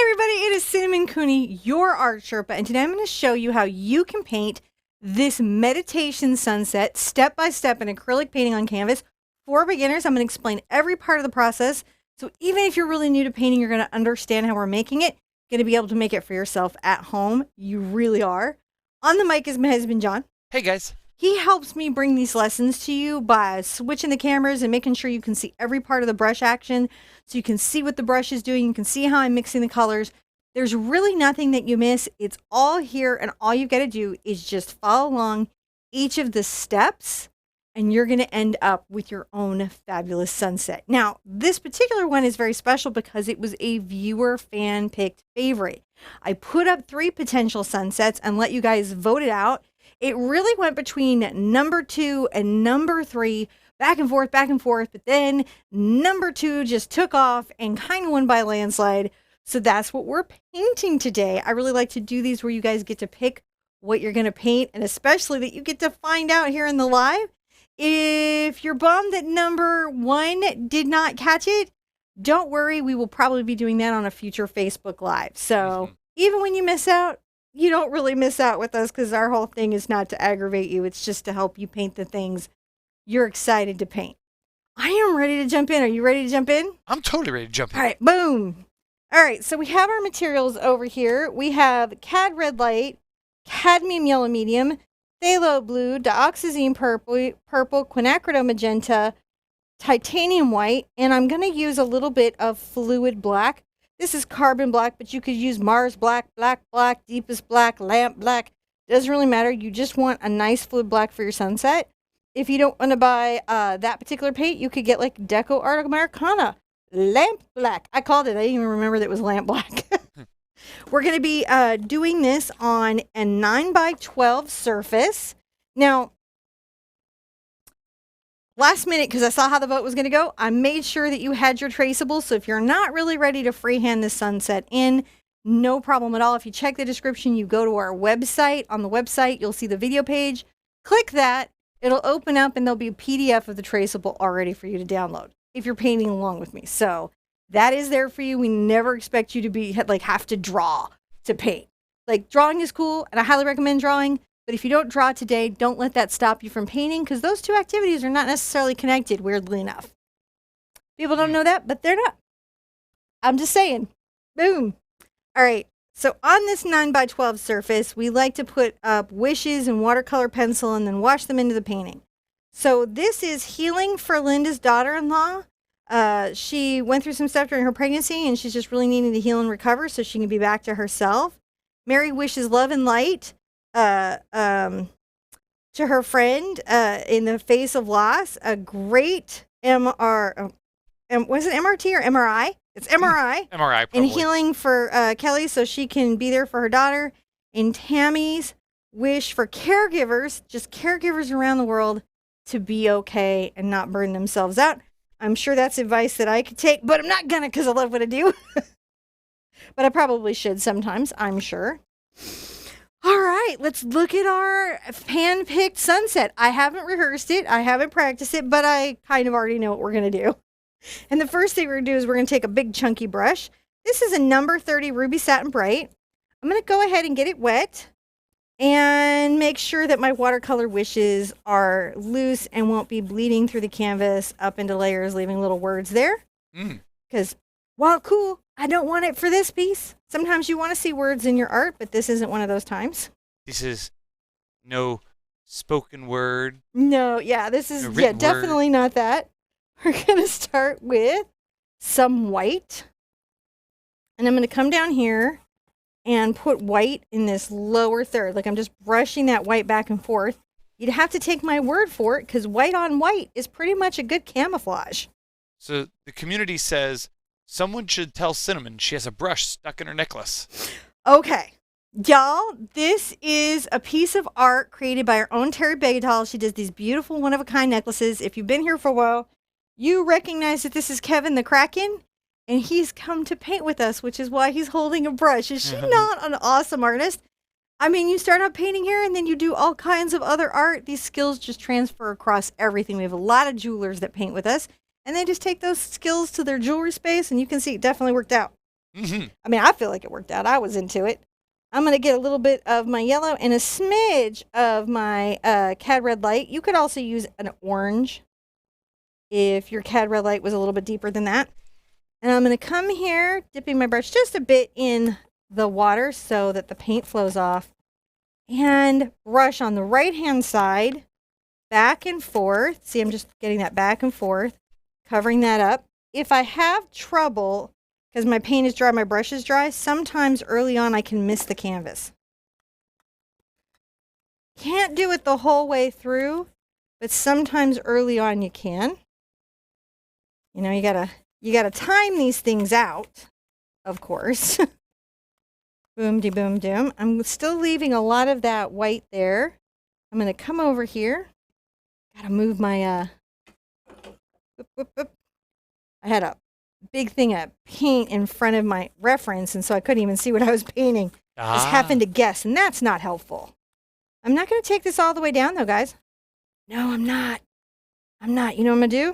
everybody, it is Cinnamon Cooney, your Art Sherpa, and today I'm going to show you how you can paint this meditation sunset step by step in acrylic painting on canvas for beginners. I'm going to explain every part of the process, so even if you're really new to painting, you're going to understand how we're making it, going to be able to make it for yourself at home. You really are. On the mic is my husband, John. Hey, guys. He helps me bring these lessons to you by switching the cameras and making sure you can see every part of the brush action, so you can see what the brush is doing. You can see how I'm mixing the colors. There's really nothing that you miss. It's all here, and all you've got to do is just follow along each of the steps, and you're going to end up with your own fabulous sunset. Now, this particular one is very special because it was a viewer fan-picked favorite. I put up 3 potential sunsets and let you guys vote it out. It really went between number 2 and number 3, back and forth, but then number 2 just took off and kind of won by a landslide. So that's what we're painting today. I really like to do these where you guys get to pick what you're going to paint, and especially that you get to find out here in the live. If you're bummed that number 1 did not catch it, don't worry. We will probably be doing that on a future Facebook Live. So even when you miss out, you don't really miss out with us, because our whole thing is not to aggravate you. It's just to help you paint the things you're excited to paint. I am ready to jump in. Are you ready to jump in? I'm totally ready to jump in. All right, boom. All right, so we have our materials over here. We have Cad Red Light, Cadmium Yellow Medium, Phthalo Blue, Dioxazine Purple, Quinacridone Magenta, Titanium White, and I'm going to use a little bit of Fluid Black. This is Carbon Black, but you could use Mars Black, Black Black, Deepest Black, Lamp Black. Doesn't really matter. You just want a nice fluid black for your sunset. If you don't want to buy that particular paint, you could get like Deco Art Americana, Lamp Black. I called it. I didn't even remember that it was Lamp Black. We're going to be doing this on a 9x12 surface. Now, last minute, because I saw how the vote was going to go, I made sure that you had your traceable. So if you're not really ready to freehand this sunset in, no problem at all. If you check the description, you go to our website. On the website, you'll see the video page. Click that. It'll open up, and there'll be a PDF of the traceable already for you to download if you're painting along with me. So that is there for you. We never expect you to be have to draw to paint. Like, drawing is cool, and I highly recommend drawing. But if you don't draw today, don't let that stop you from painting, because those two activities are not necessarily connected, weirdly enough. People don't know that, but they're not. I'm just saying. Boom. All right. So on this 9x12 surface, we like to put up wishes and watercolor pencil and then wash them into the painting. So this is Healing for Linda's daughter-in-law. She went through some stuff during her pregnancy, and she's just really needing to heal and recover so she can be back to herself. Mary wishes love and light to her friend in the face of loss. A great was it MRT or MRI? It's MRI. MRI, probably. And healing for Kelly so she can be there for her daughter. And Tammy's wish for caregivers, just caregivers around the world, to be okay and not burn themselves out. I'm sure that's advice that I could take, but I'm not gonna, because I love what I do. But I probably should sometimes, I'm sure. All right, let's look at our hand-picked sunset. I haven't rehearsed it. I haven't practiced it, but I kind of already know what we're going to do. And the first thing we're going to do is we're going to take a big chunky brush. This is a number 30 Ruby Satin Bright. I'm going to go ahead and get it wet and make sure that my watercolor wishes are loose and won't be bleeding through the canvas up into layers, leaving little words there. Because while cool, I don't want it for this piece. Sometimes you want to see words in your art, but this isn't one of those times. This is no spoken word. No, yeah, this is definitely not that. We're going to start with some white. And I'm going to come down here and put white in this lower third. Like, I'm just brushing that white back and forth. You'd have to take my word for it, because white on white is pretty much a good camouflage. So the community says someone should tell Cinnamon she has a brush stuck in her necklace. Okay. Y'all, this is a piece of art created by our own Terry Begadal. She does these beautiful one-of-a-kind necklaces. If you've been here for a while, you recognize that this is Kevin the Kraken, and he's come to paint with us, which is why he's holding a brush. Is she not an awesome artist? I mean, you start out painting here, and then you do all kinds of other art. These skills just transfer across everything. We have a lot of jewelers that paint with us, and they just take those skills to their jewelry space, and you can see it definitely worked out. I mean, I feel like it worked out. I was into it. I'm going to get a little bit of my yellow and a smidge of my Cad Red Light. You could also use an orange if your Cad Red Light was a little bit deeper than that. And I'm going to come here, dipping my brush just a bit in the water so that the paint flows off. And brush on the right-hand side, back and forth. See, I'm just getting that back and forth, covering that up. If I have trouble, because my paint is dry, my brush is dry, sometimes early on I can miss the canvas. Can't do it the whole way through, but sometimes early on you can. You know, you gotta time these things out, of course. Boom, de boom, doom. I'm still leaving a lot of that white there. I'm gonna come over here. Gotta move my I had a big thing of paint in front of my reference, and so I couldn't even see what I was painting. I just happened to guess, and that's not helpful. I'm not going to take this all the way down, though, guys. No, I'm not. You know what I'm going to do?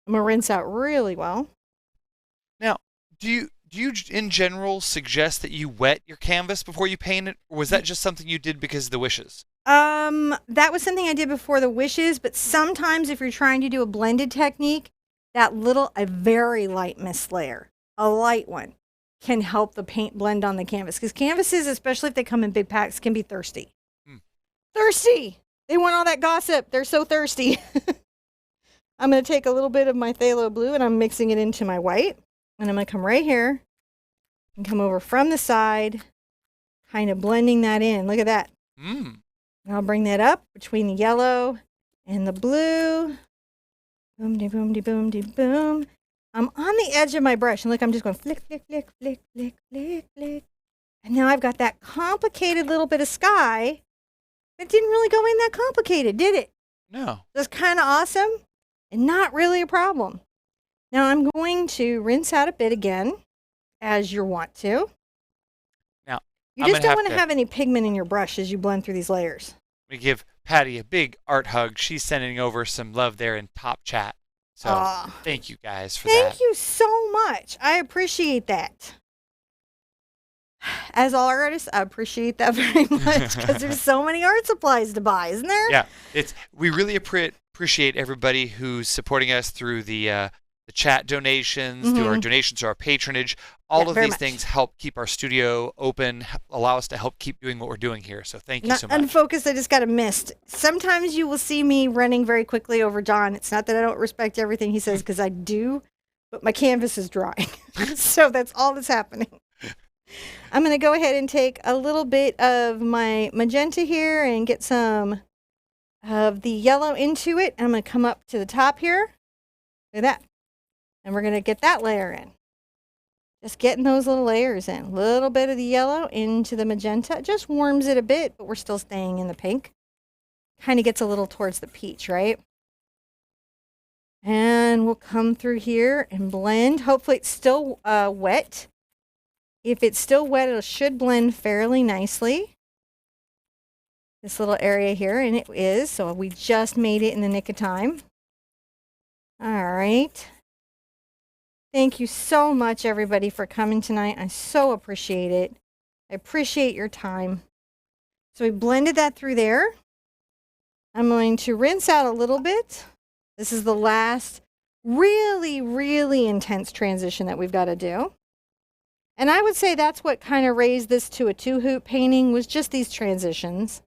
I'm going to rinse out really well. Now, do you in general suggest that you wet your canvas before you paint it, or was that just something you did because of the wishes? That was something I did before the wishes, but sometimes if you're trying to do a blended technique, a very light mist layer, a light one, can help the paint blend on the canvas. Because canvases, especially if they come in big packs, can be thirsty. Thirsty! They want all that gossip. They're so thirsty. I'm going to take a little bit of my phthalo blue and I'm mixing it into my white. And I'm going to come right here and come over from the side, kind of blending that in. Look at that. And I'll bring that up between the yellow and the blue. Boom, de boom, de boom, de boom. I'm on the edge of my brush, and look, I'm just going flick, flick, flick, flick, flick, flick, flick. And now I've got that complicated little bit of sky. It didn't really go in that complicated, did it? No. That's kind of awesome and not really a problem. Now I'm going to rinse out a bit again, as you want to. Now, you just don't want to have any pigment in your brush as you blend through these layers. We give Patty a big art hug. She's sending over some love there in top chat. So thank you guys for that. Thank you so much. I appreciate that. As all artists, I appreciate that very much because there's so many art supplies to buy, isn't there? Yeah, we really appreciate everybody who's supporting us through the chat donations, through our donations, through our patronage. All of these things help keep our studio open, allow us to help keep doing what we're doing here. So thank you so much. Unfocused, I just got a mist. Sometimes you will see me running very quickly over John. It's not that I don't respect everything he says, because I do, but my canvas is drying. So that's all that's happening. I'm going to go ahead and take a little bit of my magenta here and get some of the yellow into it. I'm going to come up to the top here. Look at that. And we're going to get that layer in. Just getting those little layers in. A little bit of the yellow into the magenta. It just warms it a bit, but we're still staying in the pink. Kind of gets a little towards the peach, right? And we'll come through here and blend. Hopefully it's still wet. If it's still wet, it should blend fairly nicely. This little area here, and it is. So we just made it in the nick of time. All right. Thank you so much, everybody, for coming tonight. I so appreciate it. I appreciate your time. So we blended that through there. I'm going to rinse out a little bit. This is the last really, really intense transition that we've got to do. And I would say that's what kind of raised this to a two-hoop painting, was just these transitions.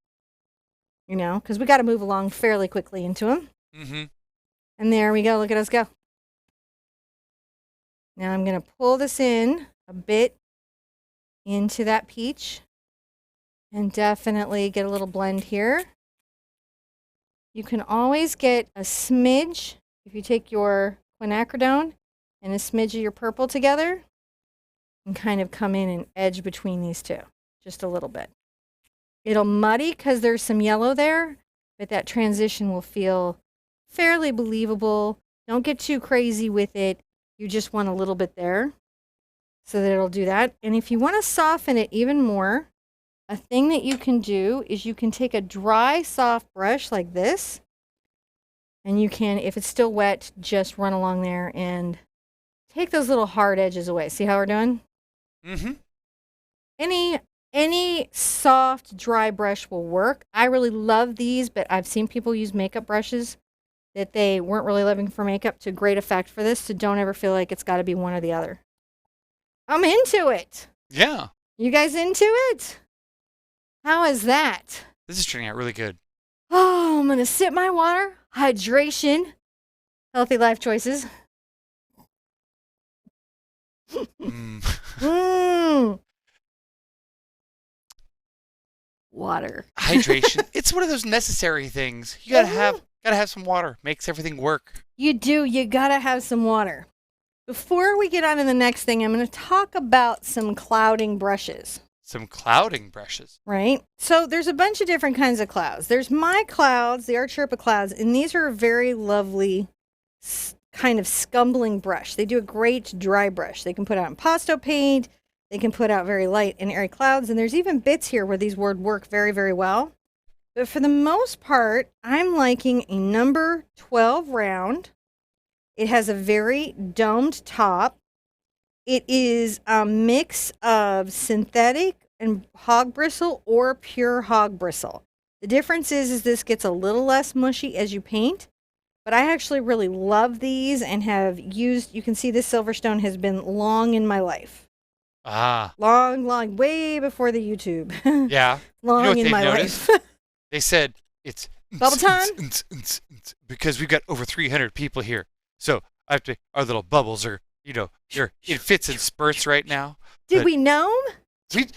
You know, because we got to move along fairly quickly into them. And there we go. Look at us go. Now I'm going to pull this in a bit into that peach and definitely get a little blend here. You can always get a smidge if you take your quinacridone and a smidge of your purple together and kind of come in and edge between these two just a little bit. It'll muddy because there's some yellow there, but that transition will feel fairly believable. Don't get too crazy with it. You just want a little bit there so that it'll do that. And if you want to soften it even more, a thing that you can do is you can take a dry, soft brush like this, and you can, if it's still wet, just run along there and take those little hard edges away. See how we're doing? Mm-hmm. Any soft, dry brush will work. I really love these, but I've seen people use makeup brushes that they weren't really loving for makeup to great effect for this, so don't ever feel like it's got to be one or the other. I'm into it. Yeah. You guys into it? How is that? This is turning out really good. Oh, I'm going to sip my water. Hydration. Healthy life choices. Mm. Water. Hydration. It's one of those necessary things. You gotta have some water. Makes everything work. You do. You gotta have some water. Before we get on to the next thing, I'm going to talk about some clouding brushes. Some clouding brushes. Right? So there's a bunch of different kinds of clouds. There's my clouds, the Art Sherpa clouds, and these are a very lovely kind of scumbling brush. They do a great dry brush. They can put out impasto paint. They can put out very light and airy clouds. And there's even bits here where these would work very, very well. But for the most part, I'm liking a number 12 round. It has a very domed top. It is a mix of synthetic and hog bristle or pure hog bristle. The difference is this gets a little less mushy as you paint. But I actually really love these and have used, you can see this Silverstone has been long in my life. Ah. Long, way before the YouTube. Yeah. Long in my life. They said it's bubble time? because we've got over 300 people here. So our little bubbles are, it fits in spurts right now. Did we gnome? We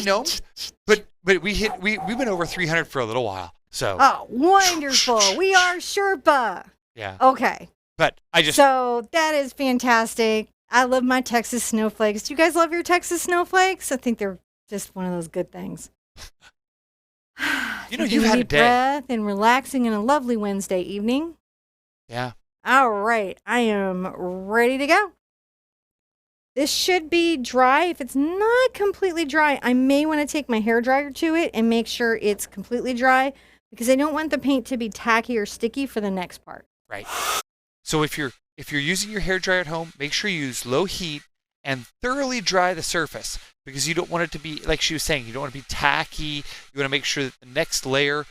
gnomed. But we've been over 300 for a little while. So. Oh, wonderful. We are Sherpa. Yeah. Okay. But So that is fantastic. I love my Texas snowflakes. Do you guys love your Texas snowflakes? I think they're just one of those good things. You've had a day. Breath and relaxing in a lovely Wednesday evening. Yeah. All right. I am ready to go. This should be dry. If it's not completely dry, I may want to take my hairdryer to it and make sure it's completely dry because I don't want the paint to be tacky or sticky for the next part. Right. So if you're using your hairdryer at home, make sure you use low heat and thoroughly dry the surface because you don't want it to be, like she was saying, you don't want to be tacky. You want to make sure that the next layer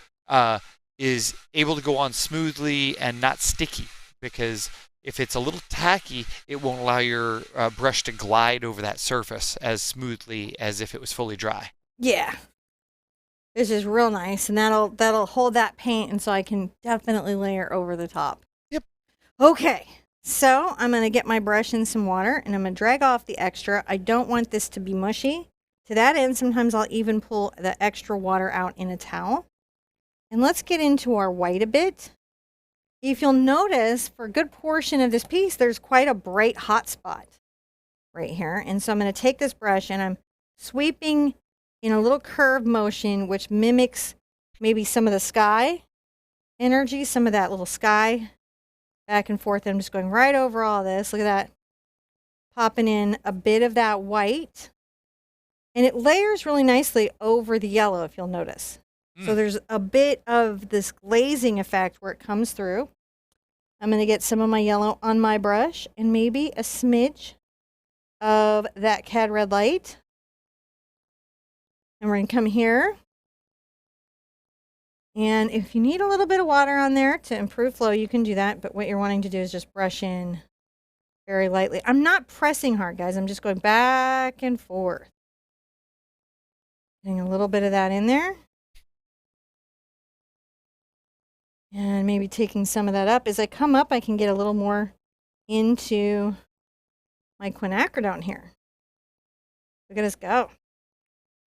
is able to go on smoothly and not sticky because if it's a little tacky, it won't allow your brush to glide over that surface as smoothly as if it was fully dry. Yeah. This is real nice, and that'll hold that paint, and so I can definitely layer over the top. Yep. Okay. So I'm going to get my brush in some water, and I'm going to drag off the extra. I don't want this to be mushy. To that end, sometimes I'll even pull the extra water out in a towel. And let's get into our white a bit. If you'll notice, for a good portion of this piece, there's quite a bright hot spot right here. And so I'm going to take this brush, and I'm sweeping in a little curved motion, which mimics maybe some of the sky energy, some of that little sky back and forth. I'm just going right over all this. Look at that. Popping in a bit of that white. And it layers really nicely over the yellow, if you'll notice. So there's a bit of this glazing effect where it comes through. I'm going to get some of my yellow on my brush and maybe a smidge of that cad red light. And we're going to come here. And if you need a little bit of water on there to improve flow, you can do that. But what you're wanting to do is just brush in very lightly. I'm not pressing hard, guys. I'm just going back and forth. Getting a little bit of that in there. And maybe taking some of that up. As I come up, I can get a little more into my quinacridone here. Look at us go.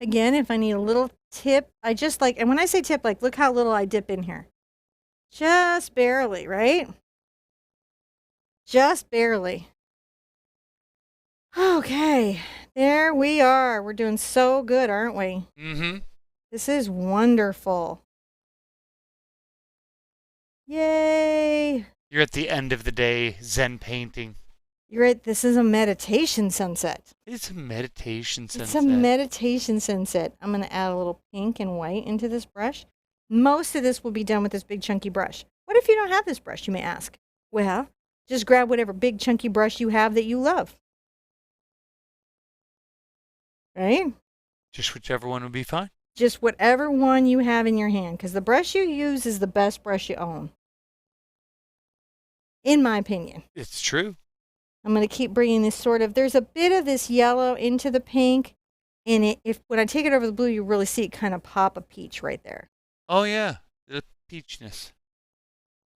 Again, if I need a little tip, I just like, and when I say tip, like, look how little I dip in here. Just barely, right? Just barely. Okay, there we are. We're doing so good, aren't we? Mm-hmm. This is wonderful. Yay! You're at the end of the day, Zen painting. You're right. This is a meditation sunset. It's a meditation sunset. It's a meditation sunset. I'm going to add a little pink and white into this brush. Most of this will be done with this big chunky brush. What if you don't have this brush, you may ask? Well, just grab whatever big chunky brush you have that you love. Right? Just whichever one would be fine. Just whatever one you have in your hand, because the brush you use is the best brush you own. In my opinion. It's true. I'm going to keep bringing this there's a bit of this yellow into the pink. And when I take it over the blue, you really see it kind of pop a peach right there. Oh, yeah. The peachness.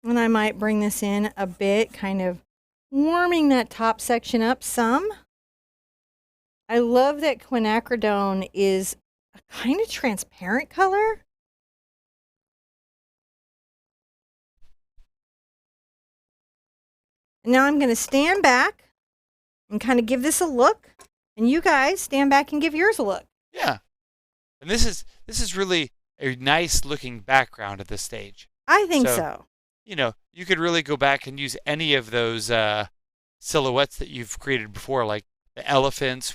And I might bring this in a bit, kind of warming that top section up some. I love that quinacridone is a kind of transparent color. And now I'm going to stand back and kind of give this a look. And you guys stand back and give yours a look. Yeah. And this is really a nice looking background at this stage. I think so. You know, you could really go back and use any of those silhouettes that you've created before, like the elephants.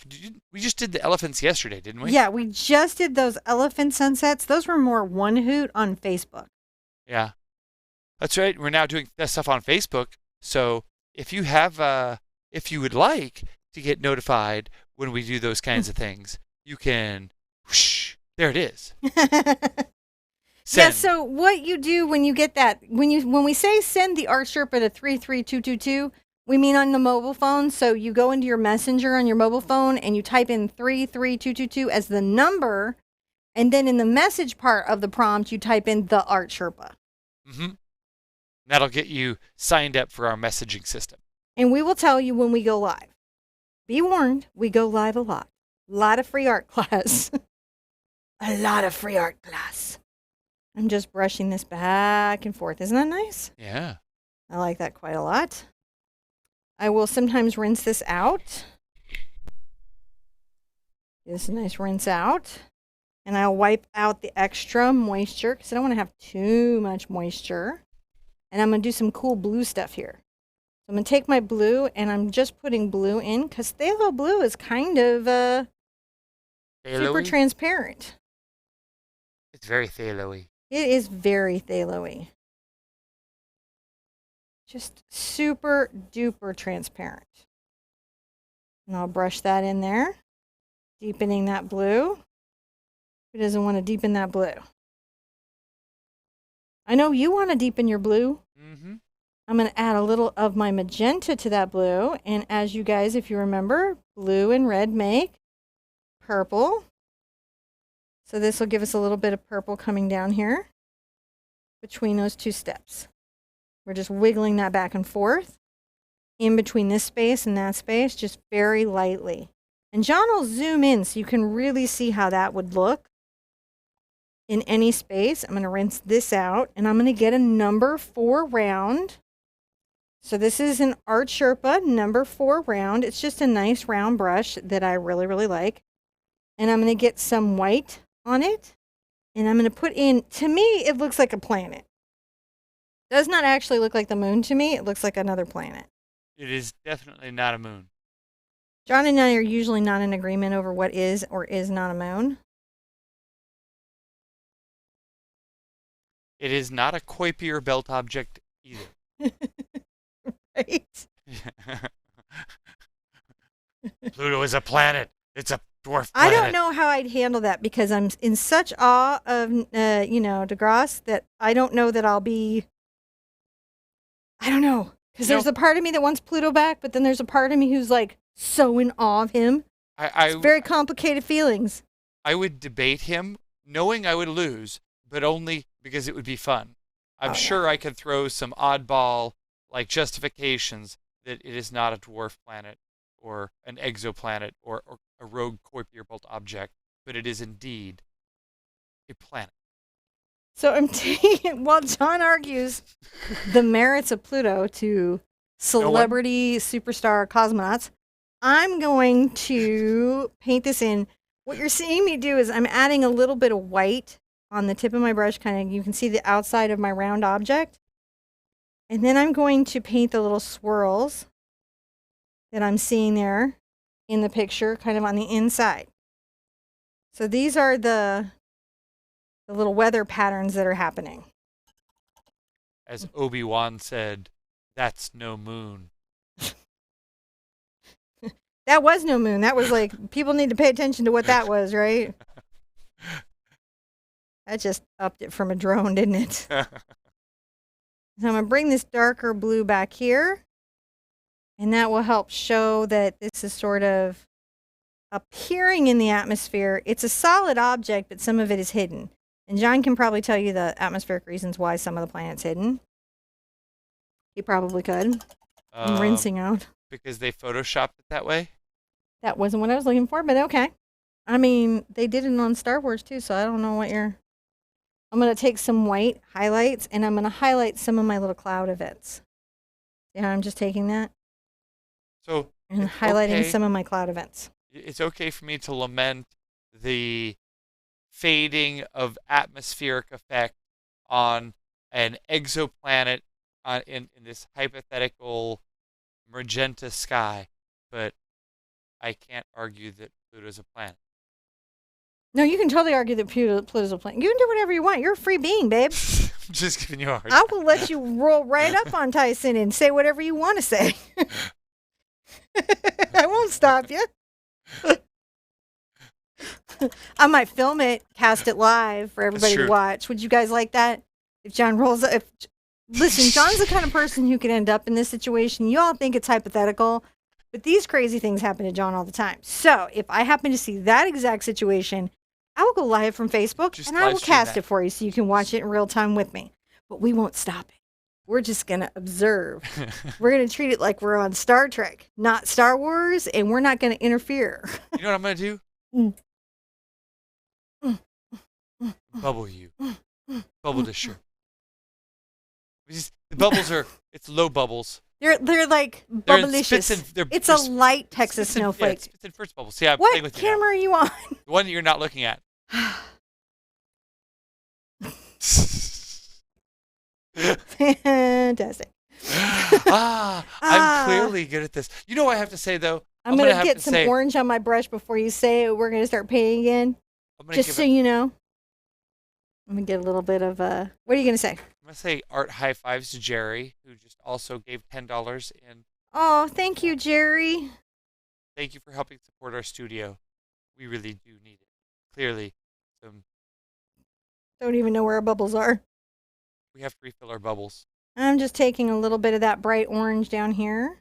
We just did the elephants yesterday, didn't we? Yeah, we just did those elephant sunsets. Those were more one hoot on Facebook. Yeah. That's right. We're now doing that stuff on Facebook. So if you have, if you would like to get notified when we do those kinds of things, you can, whoosh, there it is. Send. Yeah, so what you do when you get that, when we say send the Art Sherpa to 33222, we mean on the mobile phone. So you go into your messenger on your mobile phone and you type in 33222 as the number. And then in the message part of the prompt, you type in the Art Sherpa. Mm-hmm. That'll get you signed up for our messaging system. And we will tell you when we go live. Be warned, we go live a lot. A lot of free art class. A lot of free art class. I'm just brushing this back and forth. Isn't that nice? Yeah. I like that quite a lot. I will sometimes rinse this out. This is a nice rinse out. And I'll wipe out the extra moisture because I don't want to have too much moisture. And I'm going to do some cool blue stuff here. So I'm going to take my blue and I'm just putting blue in because phthalo blue is kind of super transparent. It's very phthalo-y. It is very phthalo-y. Just super duper transparent. And I'll brush that in there, deepening that blue. Who doesn't want to deepen that blue? I know you want to deepen your blue. Mm-hmm. I'm going to add a little of my magenta to that blue. And as you guys, if you remember, blue and red make purple. So this will give us a little bit of purple coming down here between those two steps. We're just wiggling that back and forth in between this space and that space, just very lightly. And John will zoom in so you can really see how that would look in any space. I'm going to rinse this out and I'm going to get a number 4 round. So this is an Art Sherpa number 4 round. It's just a nice round brush that I really, really like. And I'm going to get some white on it. And I'm going to put in, to me, it looks like a planet. Does not actually look like the moon to me. It looks like another planet. It is definitely not a moon. John and I are usually not in agreement over what is or is not a moon. It is not a Kuiper belt object either. Right? Pluto is a planet. It's a dwarf planet. I don't know how I'd handle that because I'm in such awe of, DeGrasse that I don't know that I'll be... I don't know. Because there's a part of me that wants Pluto back, but then there's a part of me who's like so in awe of him. It's very complicated feelings. I would debate him knowing I would lose, but only because it would be fun. I'm sure I could throw some oddball like justifications that it is not a dwarf planet or an exoplanet or a rogue Kuiper belt object, but it is indeed a planet. So I'm taking, while John argues the merits of Pluto to celebrity superstar cosmonauts, I'm going to paint this in. What you're seeing me do is I'm adding a little bit of white on the tip of my brush, kind of, you can see the outside of my round object. And then I'm going to paint the little swirls that I'm seeing there in the picture, kind of on the inside. So these are the little weather patterns that are happening. As Obi-Wan said, that's no moon. That was no moon. That was like, people need to pay attention to what that was, right? That just upped it from a drone, didn't it? So I'm going to bring this darker blue back here. And that will help show that this is sort of appearing in the atmosphere. It's a solid object, but some of it is hidden. And John can probably tell you the atmospheric reasons why some of the planet's hidden. He probably could. I'm rinsing out. Because they photoshopped it that way? That wasn't what I was looking for, but okay. I mean, they did it on Star Wars too, so I don't know what you're... I'm going to take some white highlights, and I'm going to highlight some of my little cloud events. Yeah, I'm just taking that. So and highlighting some of my cloud events. It's okay for me to lament the fading of atmospheric effect on an exoplanet in this hypothetical magenta sky, but I can't argue that Pluto's a planet. No, you can totally argue that Pluto's a planet. You can do whatever you want. You're a free being, babe. I'm just giving you a hard time. I will let you roll right up on Tyson and say whatever you want to say. I won't stop you. I might film it, cast it live for everybody to watch. Would you guys like that? If John rolls up, listen, John's the kind of person who could end up in this situation. You all think it's hypothetical, but these crazy things happen to John all the time. So if I happen to see that exact situation, I will go live from Facebook and I will cast it for you so you can watch it in real time with me. But we won't stop it. We're just going to observe. We're going to treat it like we're on Star Trek, not Star Wars, and we're not going to interfere. You know what I'm going to do? Bubble you. Bubble this shirt. The bubbles are, it's low bubbles. They're like bubblicious. It's a light Texas snowflake. Yeah, it's in first bubble. See, I'm what playing with you camera are you on? The one that you're not looking at. Fantastic. I'm clearly good at this. You know what I have to say, though? I'm going to get some orange on my brush before you say it. We're going to start painting again. Just so you know. I'm going to get a little bit of, what are you going to say? I'm going to say art high fives to Jerry, who just also gave $10 in. Oh, thank you, Jerry. Thank you for helping support our studio. We really do need it. Clearly. Don't even know where our bubbles are. We have to refill our bubbles. I'm just taking a little bit of that bright orange down here.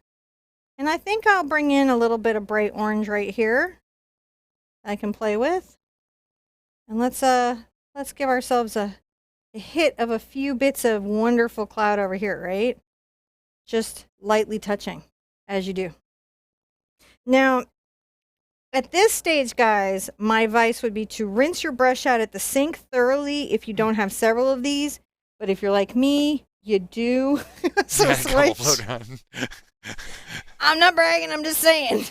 And I think I'll bring in a little bit of bright orange right here I can play with. And let's give ourselves a hit of a few bits of wonderful cloud over here, right? Just lightly touching, as you do. Now, at this stage, guys, my advice would be to rinse your brush out at the sink thoroughly if you don't have several of these. But if you're like me, you do. So I'm not bragging, I'm just saying.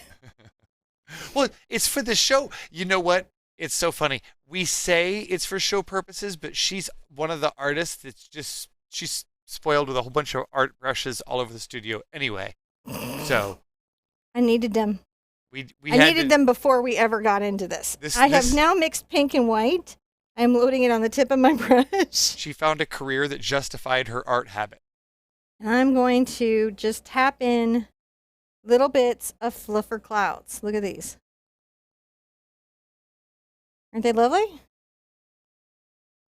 Well, it's for the show. You know what? It's so funny. We say it's for show purposes, but she's one of the artists that's she's spoiled with a whole bunch of art brushes all over the studio anyway. So I needed them. I needed them before we ever got into this. I have now mixed pink and white. I'm loading it on the tip of my brush. She found a career that justified her art habit. And I'm going to just tap in little bits of fluffer clouds. Look at these. Aren't they lovely?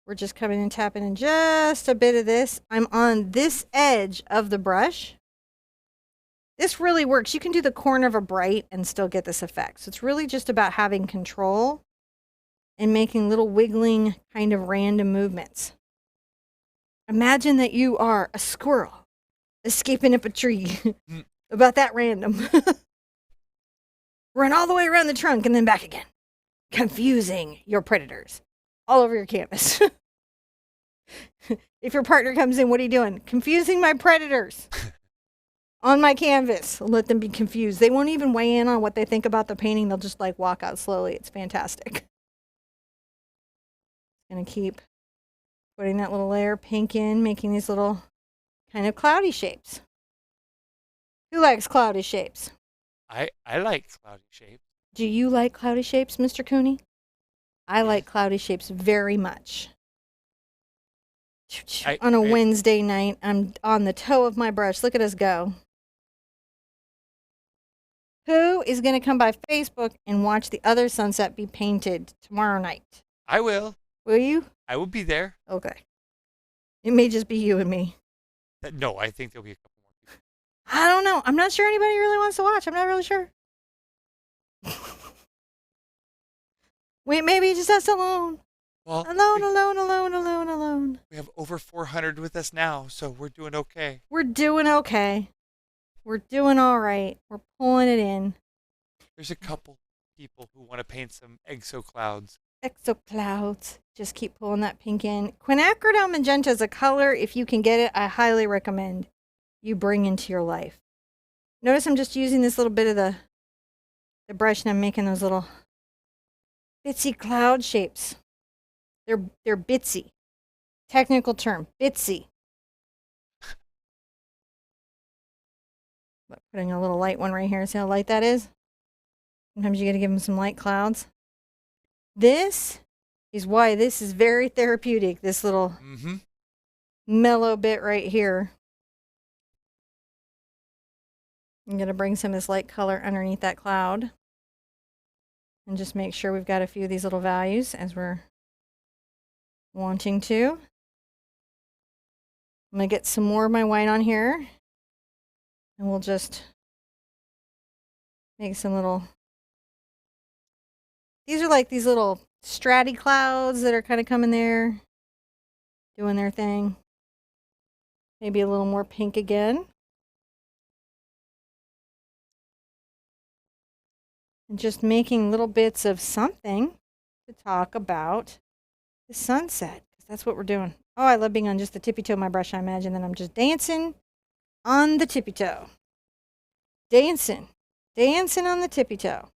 We're just coming and tapping in just a bit of this. I'm on this edge of the brush. This really works. You can do the corner of a bright and still get this effect. So it's really just about having control and making little wiggling kind of random movements. Imagine that you are a squirrel escaping up a tree. About that random. Run all the way around the trunk and then back again. Confusing your predators all over your canvas. If your partner comes in, what are you doing? Confusing my predators on my canvas. Let them be confused. They won't even weigh in on what they think about the painting. They'll just like walk out slowly. It's fantastic. Gonna keep putting that little layer of pink in, making these little kind of cloudy shapes. Who likes cloudy shapes? I like cloudy shapes. Do you like cloudy shapes, Mr. Cooney? I like cloudy shapes very much. On a Wednesday night, I'm on the toe of my brush. Look at us go. Who is going to come by Facebook and watch the other sunset be painted tomorrow night? I will. Will you? I will be there. Okay. It may just be you and me. No, I think there'll be a couple more people. I don't know. I'm not sure anybody really wants to watch. I'm not really sure. Wait, maybe just us alone. Well, Alone. We have over 400 with us now, so we're doing okay. We're doing okay. We're doing all right. We're pulling it in. There's a couple people who want to paint some exoclouds. Exoclouds. Just keep pulling that pink in. Quinacridone magenta is a color. If you can get it, I highly recommend you bring into your life. Notice I'm just using this little bit of the brush, and I'm making those little bitsy cloud shapes. They're bitsy. Technical term, bitsy. Putting a little light one right here. See how light that is? Sometimes you got to give them some light clouds. This is why this is very therapeutic, this little mellow bit right here. I'm going to bring some of this light color underneath that cloud. And just make sure we've got a few of these little values as we're wanting to. I'm going to get some more of my white on here. And we'll just make some little... These are like these little stratty clouds that are kind of coming there, doing their thing. Maybe a little more pink again. And just making little bits of something to talk about the sunset, because that's what we're doing. Oh, I love being on just the tippy toe of my brush. I imagine that I'm just dancing on the tippy toe. Dancing on the tippy toe.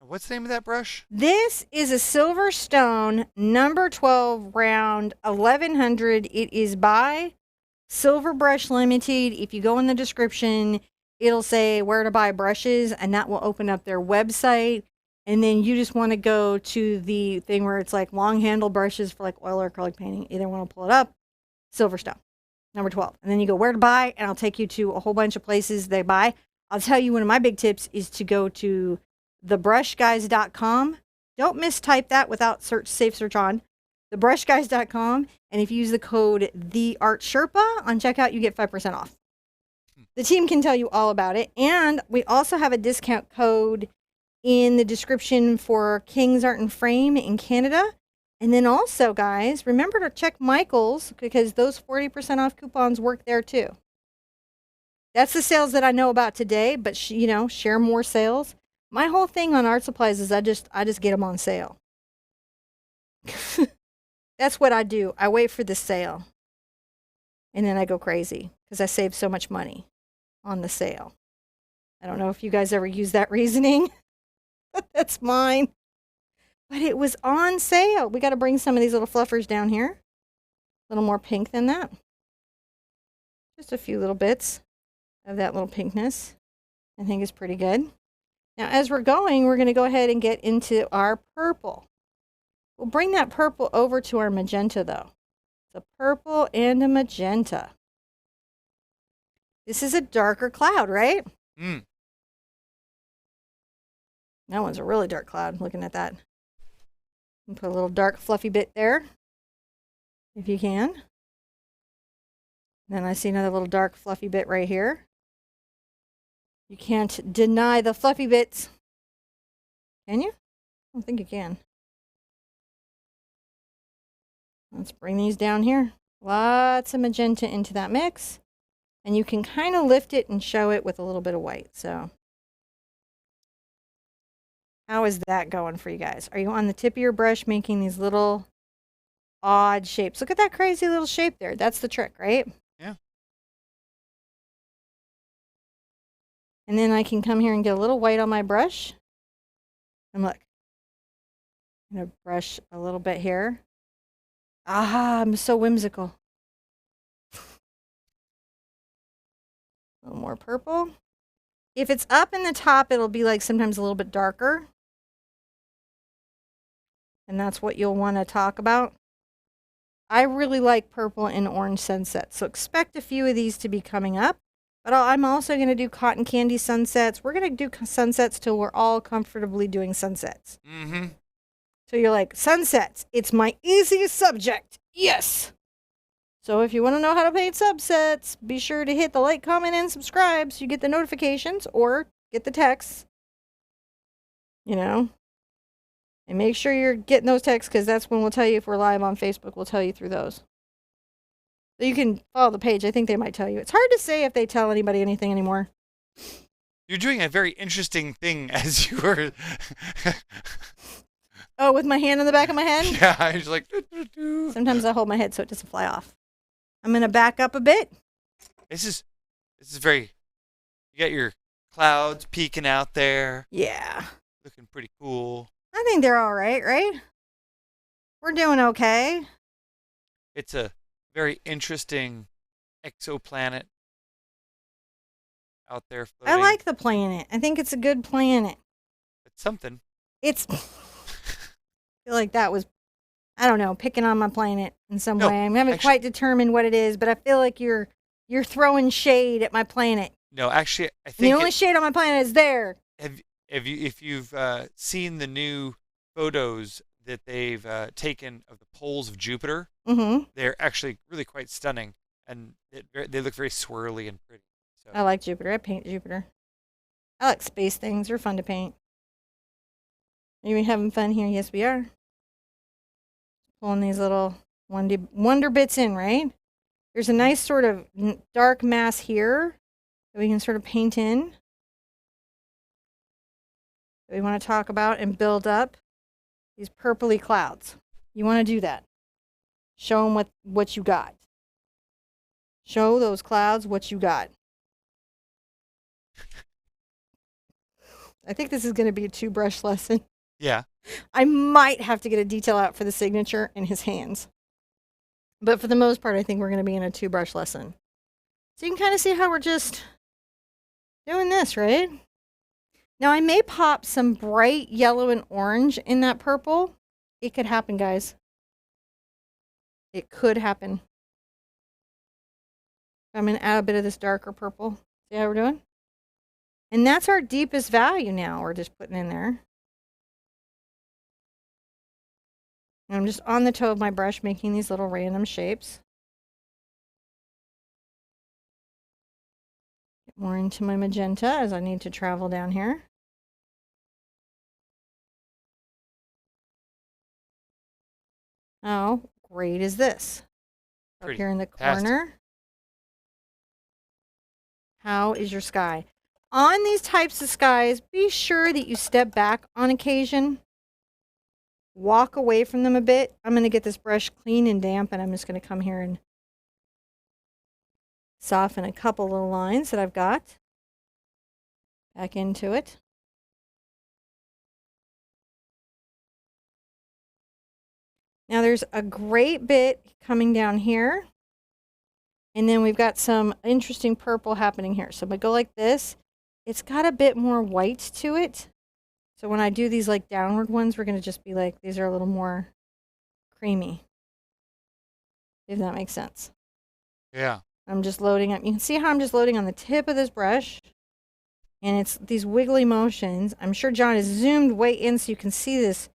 What's the name of that brush? This is a Silverstone number 12 round 1100. It is by Silver Brush Limited. If you go in the description, it'll say where to buy brushes, and that will open up their website. And then you just want to go to the thing where it's like long handle brushes for like oil or acrylic painting. Either one will pull it up. Silverstone, number 12. And then you go where to buy, and I'll take you to a whole bunch of places they buy. I'll tell you one of my big tips is to go to thebrushguys.com. Don't mistype that without safe search on. Thebrushguys.com. And if you use the code TheArtSherpa on checkout, you get 5% off. The team can tell you all about it. And we also have a discount code in the description for King's Art and Frame in Canada. And then also, guys, remember to check Michael's, because those 40% off coupons work there too. That's the sales that I know about today, but share more sales. My whole thing on art supplies is I just get them on sale. That's what I do. I wait for the sale. And then I go crazy because I save so much money on the sale. I don't know if you guys ever use that reasoning. That's mine. But it was on sale. We got to bring some of these little fluffers down here. A little more pink than that. Just a few little bits of that little pinkness. I think is pretty good. Now, as we're going to go ahead and get into our purple. We'll bring that purple over to our magenta, though. It's a purple and a magenta. This is a darker cloud, right? Mm. That one's a really dark cloud, looking at that. And put a little dark fluffy bit there, if you can. Then I see another little dark fluffy bit right here. You can't deny the fluffy bits. Can you? I don't think you can. Let's bring these down here. Lots of magenta into that mix. And you can kind of lift it and show it with a little bit of white. So how is that going for you guys? Are you on the tip of your brush making these little odd shapes? Look at that crazy little shape there. That's the trick, right? Yeah. And then I can come here and get a little white on my brush. And look. I'm going to brush a little bit here. Ah, I'm so whimsical. A little more purple. If it's up in the top, it'll be like sometimes a little bit darker. and that's what you'll want to talk about. I really like purple and orange sunsets, so expect a few of these to be coming up. But I'm also going to do cotton candy sunsets. We're going to do sunsets till we're all comfortably doing sunsets. Mm-hmm. So you're like, sunsets, it's my easiest subject. Yes. So if you want to know how to paint sunsets, be sure to hit the like, comment, and subscribe so you get the notifications or get the texts. You know. And make sure you're getting those texts because that's when we'll tell you if we're live on Facebook. We'll tell you through those. So you can follow the page. I think they might tell you. It's hard to say if they tell anybody anything anymore. You're doing a very interesting thing as you were. Oh, with my hand on the back of my head? Yeah, I was like. Doo. Sometimes I hold my head so it doesn't fly off. I'm going to back up a bit. This is very. You got your clouds peeking out there. Yeah. Looking pretty cool. I think they're all right, right? We're doing okay. It's a very interesting exoplanet out there floating. I like the planet. I think it's a good planet. It's something. It's. I feel like that was, I don't know, picking on my planet in some way. I haven't quite determined what it is, but I feel like you're throwing shade at my planet. No, actually, I think the only shade on my planet is there. If you've seen the new photos that they've taken of the poles of Jupiter, they're actually really quite stunning, and they look very swirly and pretty. So. I like Jupiter. I paint Jupiter. I like space things. They're fun to paint. Are you having fun here? Yes, we are. Pulling these little wonder bits in, right? There's a nice sort of dark mass here that we can sort of paint in. That we want to talk about and build up these purpley clouds. You want to do that. Show them what you got. Show those clouds what you got. I think this is going to be a 2-brush lesson. Yeah. I might have to get a detail out for the signature in his hands. But for the most part, I think we're going to be in a 2-brush lesson. So you can kind of see how we're just doing this, right? Now, I may pop some bright yellow and orange in that purple. It could happen, guys. It could happen. I'm going to add a bit of this darker purple. See how we're doing? And that's our deepest value now we're just putting in there. And I'm just on the toe of my brush making these little random shapes. Get more into my magenta as I need to travel down here. How great is this? Up here in the corner. How is your sky? On these types of skies, be sure that you step back on occasion. Walk away from them a bit. I'm going to get this brush clean and damp, and I'm just going to come here and soften a couple little lines that I've got. Back into it. Now there's a great bit coming down here. And then we've got some interesting purple happening here. So if I go like this, it's got a bit more white to it. So when I do these like downward ones, we're going to just be like, these are a little more creamy. If that makes sense. Yeah. I'm just loading up. You can see how I'm just loading on the tip of this brush. And it's these wiggly motions. I'm sure John has zoomed way in so you can see this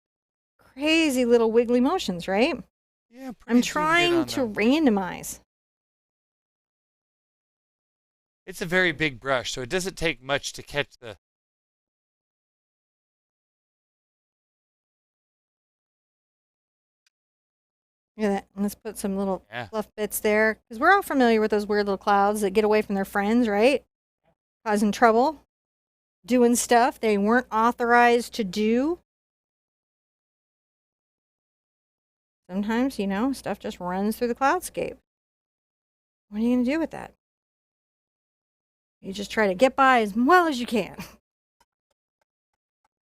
crazy little wiggly motions, right? Yeah. I'm trying to randomize. It's a very big brush, so it doesn't take much to catch the... Look at that. Let's put some little fluff bits there. Because we're all familiar with those weird little clouds that get away from their friends, right? Causing trouble. Doing stuff they weren't authorized to do. Sometimes, you know, stuff just runs through the cloudscape. What are you going to do with that? You just try to get by as well as you can. It's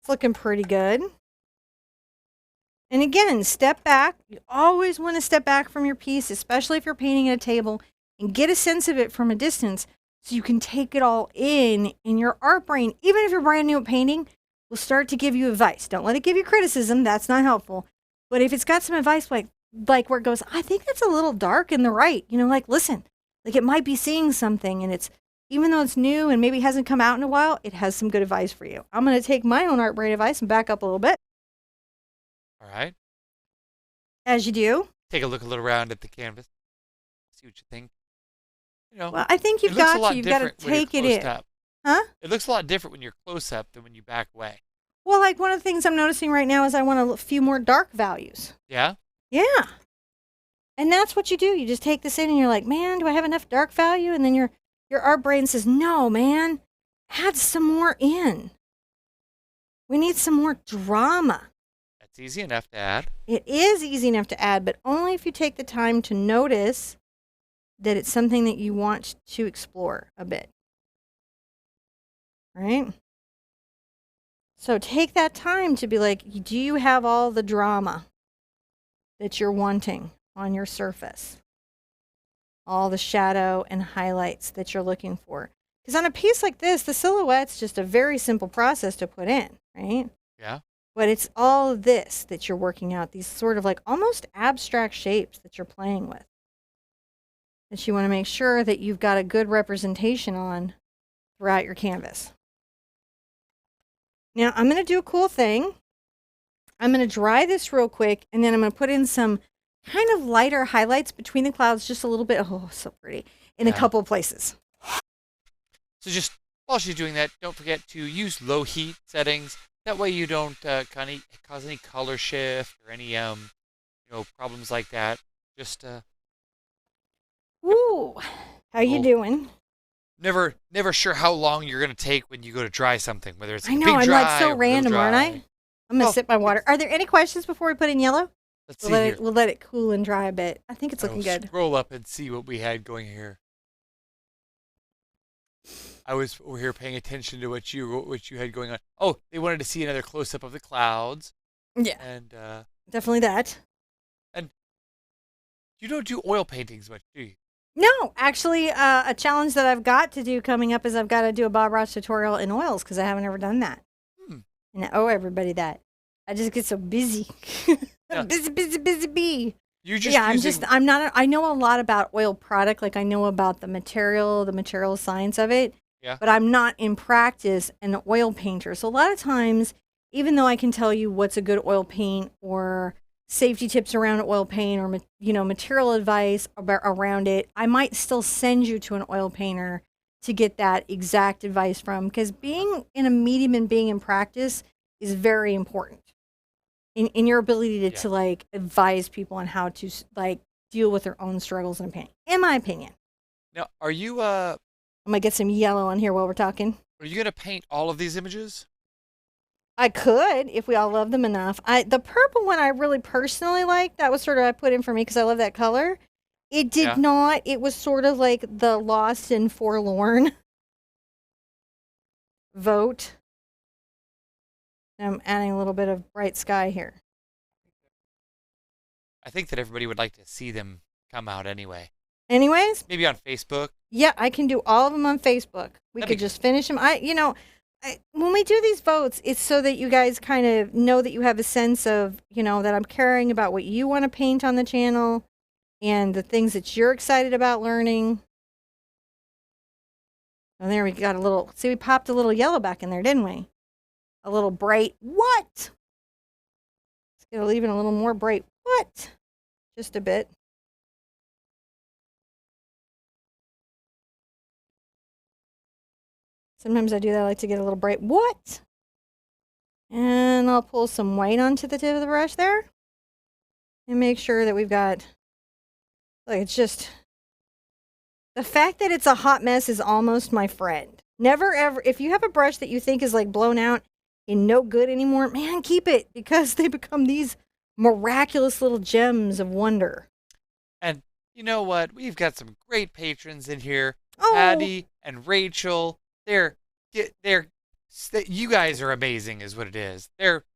looking pretty good. And again, step back. You always want to step back from your piece, especially if you're painting at a table, and get a sense of it from a distance so you can take it all in your art brain. Even if you're brand new at painting, will start to give you advice. Don't let it give you criticism. That's not helpful. But if it's got some advice like where it goes, I think that's a little dark in the right, like listen, like it might be seeing something, and it's, even though it's new and maybe hasn't come out in a while, it has some good advice for you. I'm going to take my own art brain advice and back up a little bit. All right. As you do. Take a little around at the canvas. See what you think. Well, I think you've got to take it in. Up. Huh? It looks a lot different when you're close up than when you back away. Well, like one of the things I'm noticing right now is I want a few more dark values. Yeah? Yeah. And that's what you do. You just take this in and you're like, man, do I have enough dark value? And then your art brain says, no, man, add some more in. We need some more drama. That's easy enough to add. It is easy enough to add, but only if you take the time to notice that it's something that you want to explore a bit. Right? So take that time to be like, do you have all the drama that you're wanting on your surface? All the shadow and highlights that you're looking for. Because on a piece like this, the silhouette's just a very simple process to put in, right? Yeah. But it's all of this that you're working out, these sort of like almost abstract shapes that you're playing with, that you want to make sure that you've got a good representation on throughout your canvas. Now, I'm going to do a cool thing. I'm going to dry this real quick, and then I'm going to put in some kind of lighter highlights between the clouds, just a little bit. Oh, so pretty. In a couple of places. So just while she's doing that, don't forget to use low heat settings. That way you don't cause any color shift or any problems like that. Just Ooh, how you doing? Never sure how long you're gonna take when you go to dry something, whether it's I know, big I'm dry like so random, aren't I? I'm gonna sip my water. Are there any questions before we put in yellow? Let's see here. We'll let it cool and dry a bit. I think it's looking good. Scroll up and see what we had going here. I was over here paying attention to what you had going on. Oh, they wanted to see another close up of the clouds. Yeah. And definitely that. And you don't do oil paintings much, do you? No, actually, a challenge that I've got to do coming up is I've got to do a Bob Ross tutorial in oils because I haven't ever done that. And I owe everybody that. I just get so busy. Yeah. busy. I know a lot about oil product. Like I know about the material science of it. Yeah. But I'm not in practice an oil painter. So a lot of times, even though I can tell you what's a good oil paint or safety tips around oil paint or material advice around it, I might still send you to an oil painter to get that exact advice from, because being in a medium and being in practice is very important in your ability to like advise people on how to like deal with their own struggles in painting, in my opinion. Now, are you I'm gonna get some yellow on here while we're talking. Are you gonna paint all of these images? I could, if we all love them enough. The purple one I really personally like. That was sort of I put in for me because I love that color. It did not. It was sort of like the lost and forlorn vote. I'm adding a little bit of bright sky here. I think that everybody would like to see them come out anyway. Anyways? Maybe on Facebook. Yeah, I can do all of them on Facebook. We could just finish them. When we do these votes, it's so that you guys kind of know that you have a sense of, that I'm caring about what you want to paint on the channel and the things that you're excited about learning. And there we got we popped a little yellow back in there, didn't we? A little bright. What? Let's get even a little more bright. What? Just a bit. Sometimes I do that. I like to get a little bright. What? And I'll pull some white onto the tip of the brush there. And make sure that we've got, like, it's just, the fact that it's a hot mess is almost my friend. Never ever, if you have a brush that you think is like blown out and no good anymore, man, keep it, because they become these miraculous little gems of wonder. And you know what? We've got some great patrons in here. Oh. Patty and Rachel. You guys are amazing is what it is.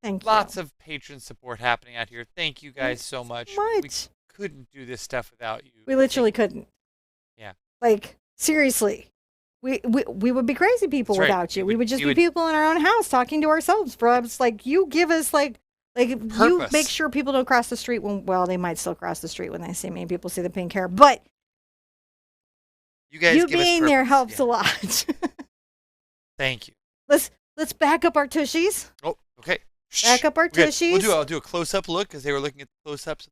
Lots of patron support happening out here. Thank you guys so much. We couldn't do this stuff without you. We literally couldn't. Yeah. Like, seriously. We would be crazy people without you. We would just be people in our own house talking to ourselves. Perhaps like you give us like Like, you make sure people don't cross the street when, well, they might still cross the street when they see me. People see the pink hair, but you being there helps a lot. Thank you. Let's back up our tushies. Oh, okay. Back up our tushies. I'll do a close-up look because they were looking at the close-ups.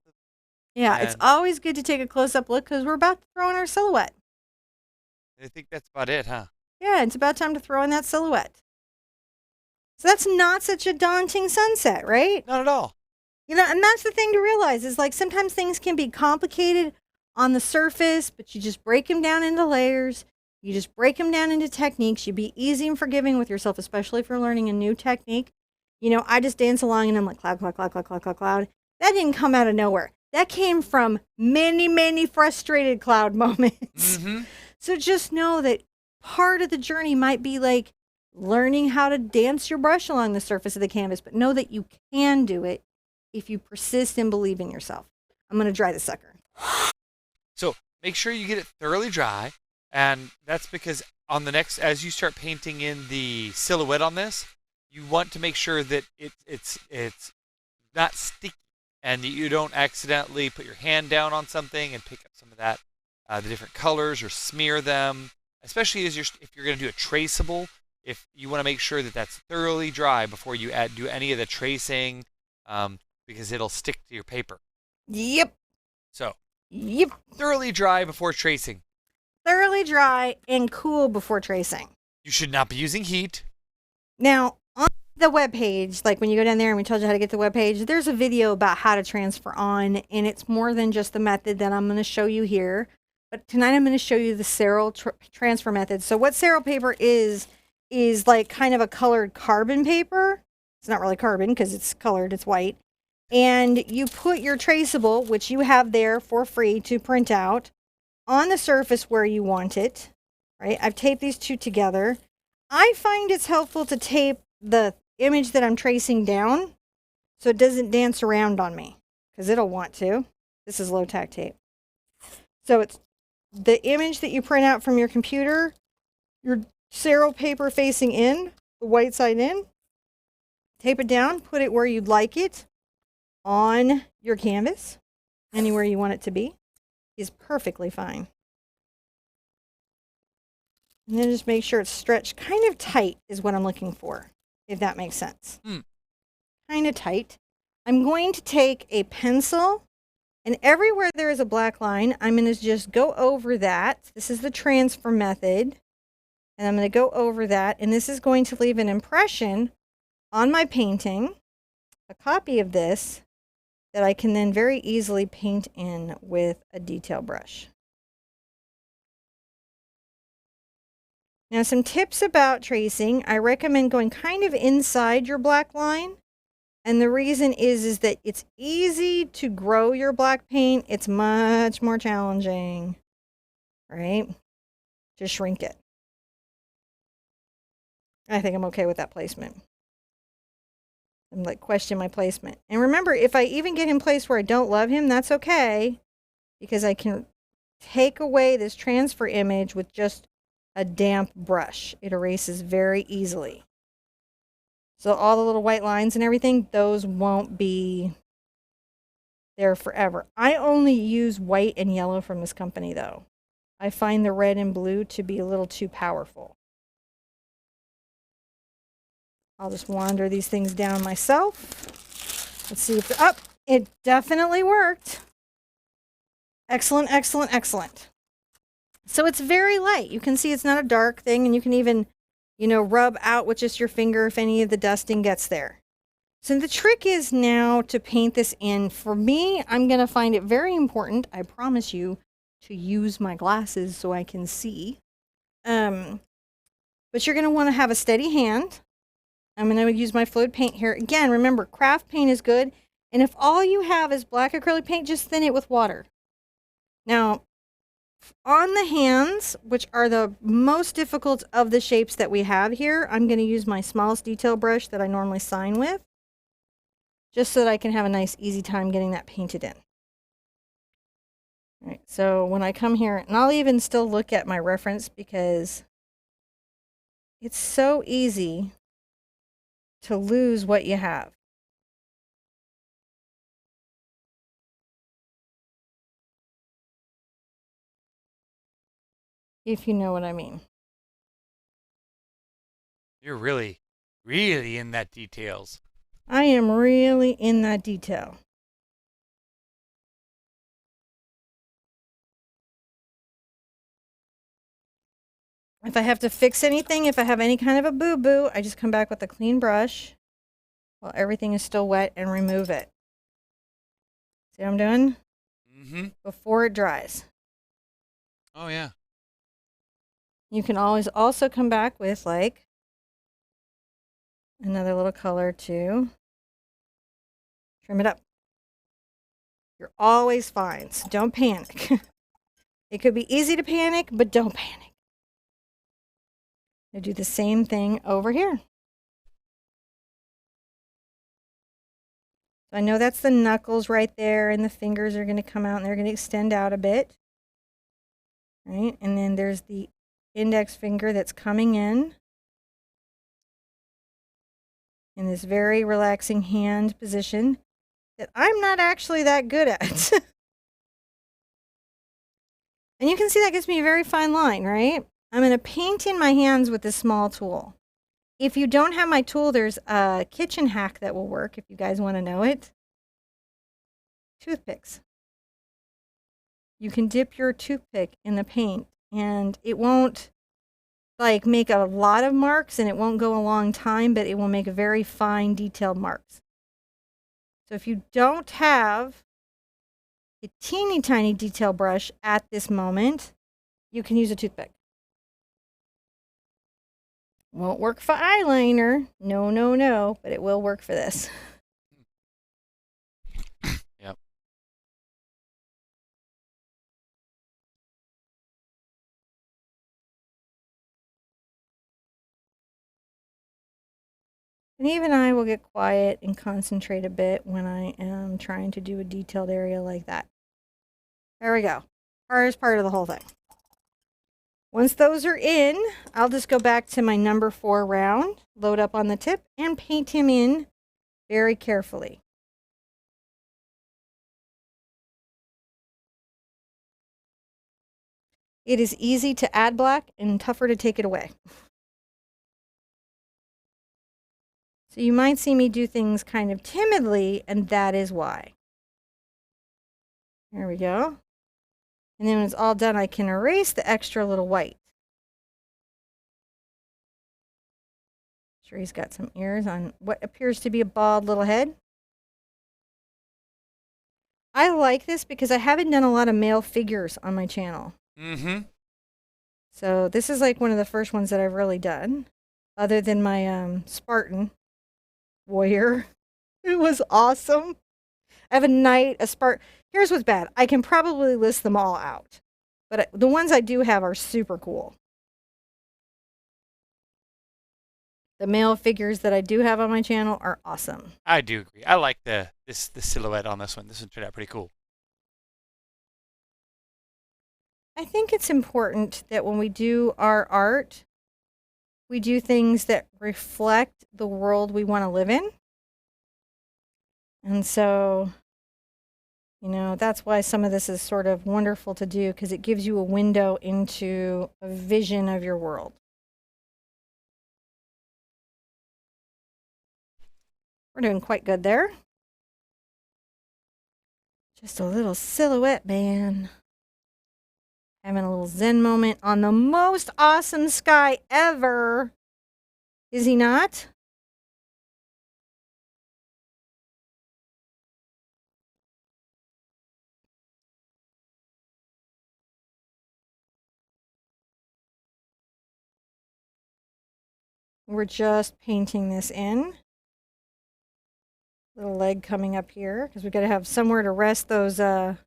Yeah, it's always good to take a close-up look because we're about to throw in our silhouette. I think that's about it, huh? Yeah, it's about time to throw in that silhouette. So that's not such a daunting sunset, right? Not at all. You know, and that's the thing to realize is like sometimes things can be complicated on the surface, but you just break them down into layers. You just break them down into techniques. You be easy and forgiving with yourself, especially if you're learning a new technique. You know, I just dance along and I'm like, cloud, cloud, cloud, cloud, cloud, cloud, cloud. That didn't come out of nowhere. That came from many, many frustrated cloud moments. Mm-hmm. So just know that part of the journey might be like learning how to dance your brush along the surface of the canvas, but know that you can do it if you persist and believe in yourself. I'm going to dry the sucker. So make sure you get it thoroughly dry. And that's because on the next, as you start painting in the silhouette on this, you want to make sure that it's not sticky and that you don't accidentally put your hand down on something and pick up some of that, the different colors, or smear them, especially if you're going to do a traceable. If you want to make sure that that's thoroughly dry before you do any of the tracing, because it'll stick to your paper. Yep. So, thoroughly dry before tracing. Thoroughly dry and cool before tracing. You should not be using heat. Now, on the webpage, like when you go down there and we told you how to get the webpage, there's a video about how to transfer on, and it's more than just the method that I'm going to show you here. But tonight I'm going to show you the Serral transfer method. So what Serral paper is like kind of a colored carbon paper. It's not really carbon because it's colored, it's white. And you put your traceable, which you have there for free to print out, on the surface where you want it, right? I've taped these two together. I find it's helpful to tape the image that I'm tracing down so it doesn't dance around on me, because it'll want to. This is low tack tape. So it's the image that you print out from your computer, your Serral paper facing in, the white side in, tape it down, put it where you'd like it on your canvas, anywhere you want it to be, is perfectly fine. And then just make sure it's stretched kind of tight is what I'm looking for, if that makes sense. Kind of tight. I'm going to take a pencil, and everywhere there is a black line, I'm going to just go over that. This is the transfer method. And I'm going to go over that, and this is going to leave an impression on my painting, a copy of this, that I can then very easily paint in with a detail brush. Now, some tips about tracing. I recommend going kind of inside your black line. And the reason is that it's easy to grow your black paint. It's much more challenging, right, to shrink it. I think I'm okay with that placement. I'm like, question my placement. And remember, if I even get him placed where I don't love him, that's okay, because I can take away this transfer image with just a damp brush. It erases very easily. So all the little white lines and everything, those won't be there forever. I only use white and yellow from this company, though. I find the red and blue to be a little too powerful. I'll just wander these things down myself. Let's see if it definitely worked. Excellent, excellent, excellent. So it's very light. You can see it's not a dark thing, and you can even, rub out with just your finger if any of the dusting gets there. So the trick is now to paint this in. For me, I'm going to find it very important, I promise you, to use my glasses so I can see. But you're going to want to have a steady hand. I'm going to use my fluid paint here. Again, remember, craft paint is good. And if all you have is black acrylic paint, just thin it with water. Now, on the hands, which are the most difficult of the shapes that we have here, I'm going to use my smallest detail brush that I normally sign with, just so that I can have a nice, easy time getting that painted in. All right, so when I come here, and I'll even still look at my reference because it's so easy to lose what you have. if you know what I mean. You're really, really in that details. I am really in that detail. If I have to fix anything, if I have any kind of a boo-boo, I just come back with a clean brush while everything is still wet and remove it. See what I'm doing? Mm-hmm. Before it dries. Oh, yeah. You can always also come back with like another little color to trim it up. You're always fine, so don't panic. It could be easy to panic, but don't panic. I do the same thing over here. I know that's the knuckles right there, and the fingers are going to come out and they're going to extend out a bit. Right? And then there's the index finger that's coming in this very relaxing hand position that I'm not actually that good at. And you can see that gives me a very fine line, right? I'm going to paint in my hands with this small tool. If you don't have my tool, there's a kitchen hack that will work if you guys want to know it. Toothpicks. You can dip your toothpick in the paint and it won't like make a lot of marks and it won't go a long time, but it will make very fine detailed marks. So if you don't have a teeny tiny detail brush at this moment, you can use a toothpick. Won't work for eyeliner. No, no, no, but it will work for this. Yep. And even I will get quiet and concentrate a bit when I am trying to do a detailed area like that. There we go. Hardest part of the whole thing. Once those are in, I'll just go back to my number 4 round, load up on the tip, and paint him in very carefully. It is easy to add black and tougher to take it away. So you might see me do things kind of timidly, and that is why. There we go. And then when it's all done, I can erase the extra little white. Sure, he's got some ears on what appears to be a bald little head. I like this because I haven't done a lot of male figures on my channel. Mm-hmm. So this is like one of the first ones that I've really done, other than my Spartan warrior. It was awesome. I have a knight, a Spartan. Here's what's bad. I can probably list them all out, but the ones I do have are super cool. The male figures that I do have on my channel are awesome. I do agree. I like the silhouette on this one. This one turned out pretty cool. I think it's important that when we do our art, we do things that reflect the world we want to live in. And so, you know, that's why some of this is sort of wonderful to do, because it gives you a window into a vision of your world. We're doing quite good there. Just a little silhouette band. Having a little zen moment on the most awesome sky ever. Is he not? We're just painting this in. Little leg coming up here because we've got to have somewhere to rest those zen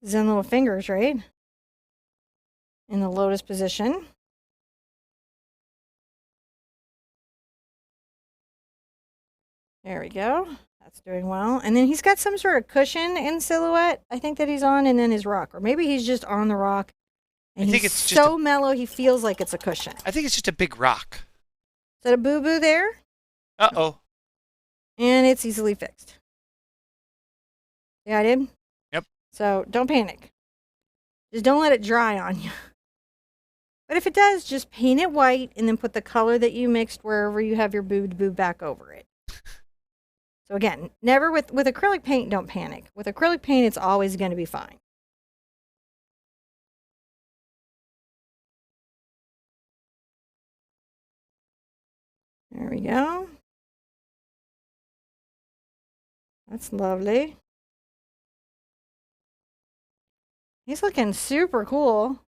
little fingers, right? In the lotus position. There we go. That's doing well. And then he's got some sort of cushion in silhouette, I think, that he's on, and then his rock. Or maybe he's just on the rock. And I think he's it's just so mellow he feels like it's a cushion. I think it's just a big rock. Is that a boo-boo there? Uh-oh. And it's easily fixed. Yeah, I did? Yep. So don't panic. Just don't let it dry on you. But if it does, just paint it white and then put the color that you mixed wherever you have your boo back over it. So again, never with acrylic paint, don't panic. With acrylic paint, it's always going to be fine. There we go. That's lovely. He's looking super cool.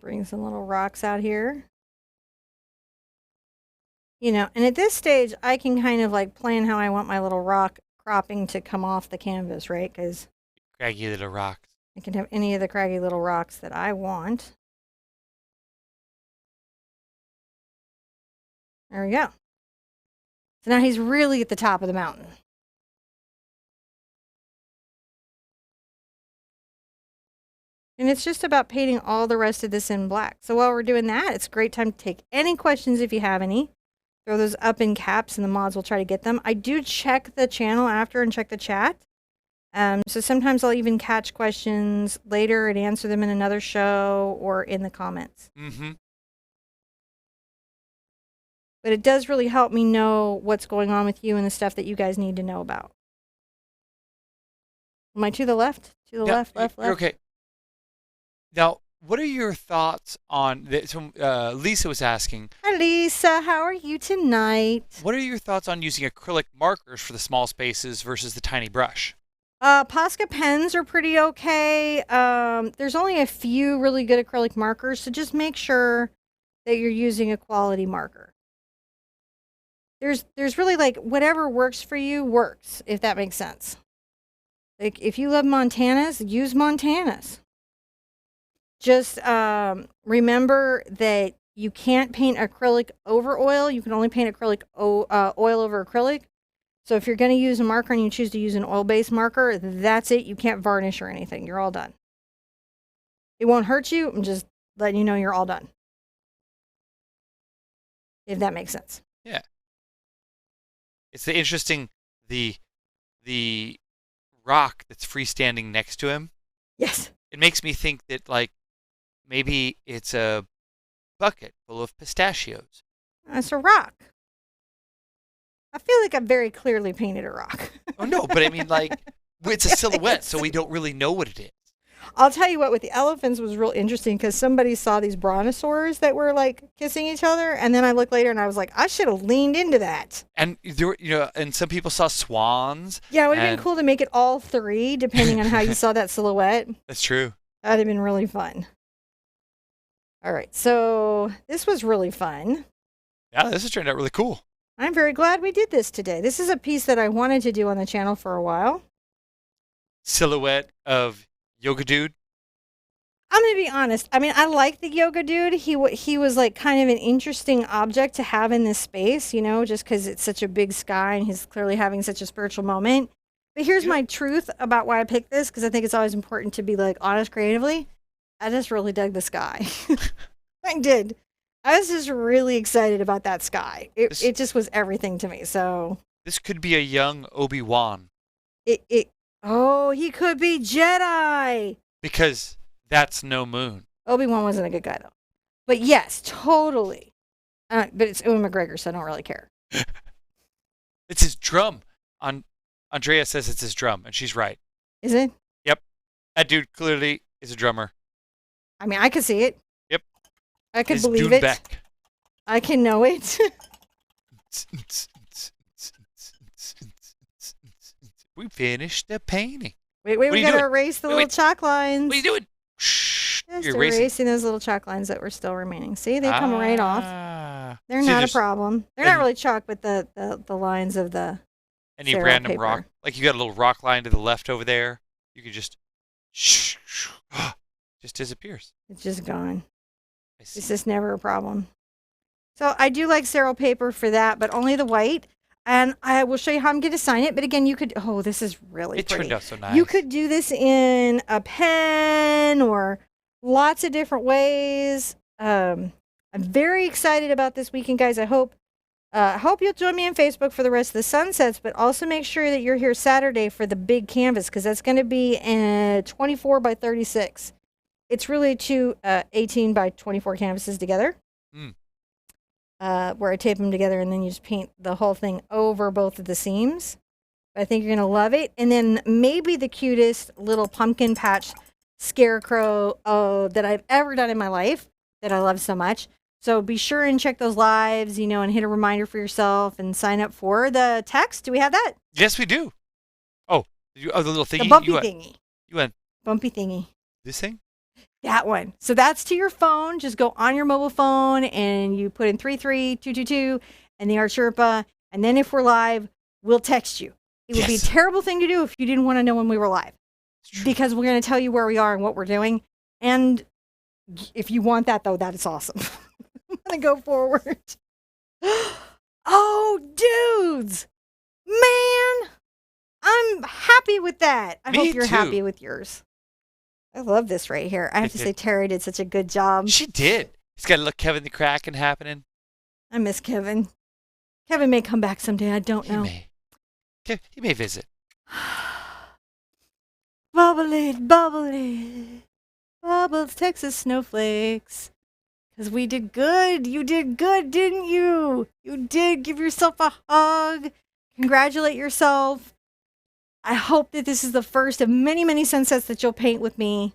Bring some little rocks out here. You know, and at this stage, I can kind of like plan how I want my little rock cropping to come off the canvas, right? Because craggy little rocks. I can have any of the craggy little rocks that I want. There we go. So now he's really at the top of the mountain. And it's just about painting all the rest of this in black. So while we're doing that, it's a great time to take any questions if you have any. Throw those up in caps and the mods will try to get them. I do check the channel after and check the chat. So sometimes I'll even catch questions later and answer them in another show or in the comments. Mm-hmm. But it does really help me know what's going on with you and the stuff that you guys need to know about. Am I to the left? To the left. Okay. Now, what are your thoughts on this? So, Lisa was asking. Hi, Lisa. How are you tonight? What are your thoughts on using acrylic markers for the small spaces versus the tiny brush? Posca pens are pretty okay. There's only a few really good acrylic markers, so just make sure that you're using a quality marker. There's really like whatever works for you works, if that makes sense. Like if you love Montanas, use Montanas. Just remember that you can't paint acrylic over oil. You can only paint acrylic oil over acrylic. So if you're going to use a marker and you choose to use an oil-based marker, that's it. You can't varnish or anything. You're all done. It won't hurt you. I'm just letting you know you're all done. If that makes sense. Yeah. It's interesting, the rock that's freestanding next to him. Yes. It makes me think that, like, maybe it's a bucket full of pistachios. It's a rock. I feel like I've very clearly painted a rock. Oh, no, but I mean, like, it's a silhouette, so we don't really know what it is. I'll tell you what, with the elephants was real interesting because somebody saw these brontosaurs that were like kissing each other, and then I looked later and I was like, I should have leaned into that. And there were, and some people saw swans. Yeah, it would have been cool to make it all three, depending on how you saw that silhouette. That's true. That'd have been really fun. All right, so this was really fun. Yeah, this has turned out really cool. I'm very glad we did this today. This is a piece that I wanted to do on the channel for a while. Silhouette of Yoga Dude. I'm going to be honest. I mean, I like the Yoga Dude. He was like kind of an interesting object to have in this space, just because it's such a big sky and he's clearly having such a spiritual moment. But here's my truth about why I picked this, because I think it's always important to be like honest creatively. I just really dug the sky. I did. I was just really excited about that sky. It just was everything to me. So this could be a young Obi-Wan. Oh, he could be Jedi. Because that's no moon. Obi-Wan wasn't a good guy, though. But yes, totally. But it's Ewan McGregor, so I don't really care. It's his drum. Andrea says it's his drum, and she's right. Is it? Yep. That dude clearly is a drummer. I mean, I could see it. Yep. I could believe it. Beck. I can know it. We finished the painting. Wait, we got to erase the little chalk lines. What are you doing? Shh. Just erasing those little chalk lines that were still remaining. See, they come right off. They're not a problem. They're not really chalk, but the lines of the any random paper. Rock. Like you got a little rock line to the left over there. You could just just disappears. It's just gone. It's just never a problem. So I do like Cerro paper for that, but only the white. And I will show you how I'm going to sign it. But again, you could, oh, this is really It pretty. turned out so nice. You could do this in a pen or lots of different ways. I'm very excited about this weekend, guys. I hope you'll join me on Facebook for the rest of the sunsets, but also make sure that you're here Saturday for the big canvas, because that's going to be 24 by 36. It's really two 18 by 24 canvases together. Where I tape them together and then you just paint the whole thing over both of the seams. I think you're going to love it. And then maybe the cutest little pumpkin patch scarecrow that I've ever done in my life that I love so much. So be sure and check those lives, and hit a reminder for yourself and sign up for the text. Do we have that? Yes, we do. Oh, the little thingy? The bumpy thingy. You went. Bumpy thingy. This thing? That one. So that's to your phone. Just go on your mobile phone and you put in 33222 and the Art Sherpa. And then if we're live, we'll text you. It would be a terrible thing to do if you didn't want to know when we were live. Because we're going to tell you where we are and what we're doing. And if you want that, though, that is awesome. I'm going to go forward. Oh, dudes. Man, I'm happy with that. I hope you're happy with yours. I love this right here. I have to say, Terry did such a good job. She did. He's got a little Kevin the Kraken happening. I miss Kevin. Kevin may come back someday. I don't know. He may visit. Bubbly, bubbly. Bubbles, Texas snowflakes. Because we did good. You did good, didn't you? You did. Give yourself a hug. Congratulate yourself. I hope that this is the first of many, many sunsets that you'll paint with me.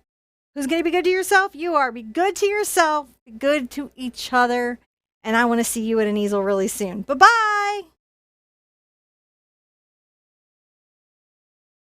Who's going to be good to yourself? You are. Be good to yourself. Be good to each other. And I want to see you at an easel really soon. Bye-bye.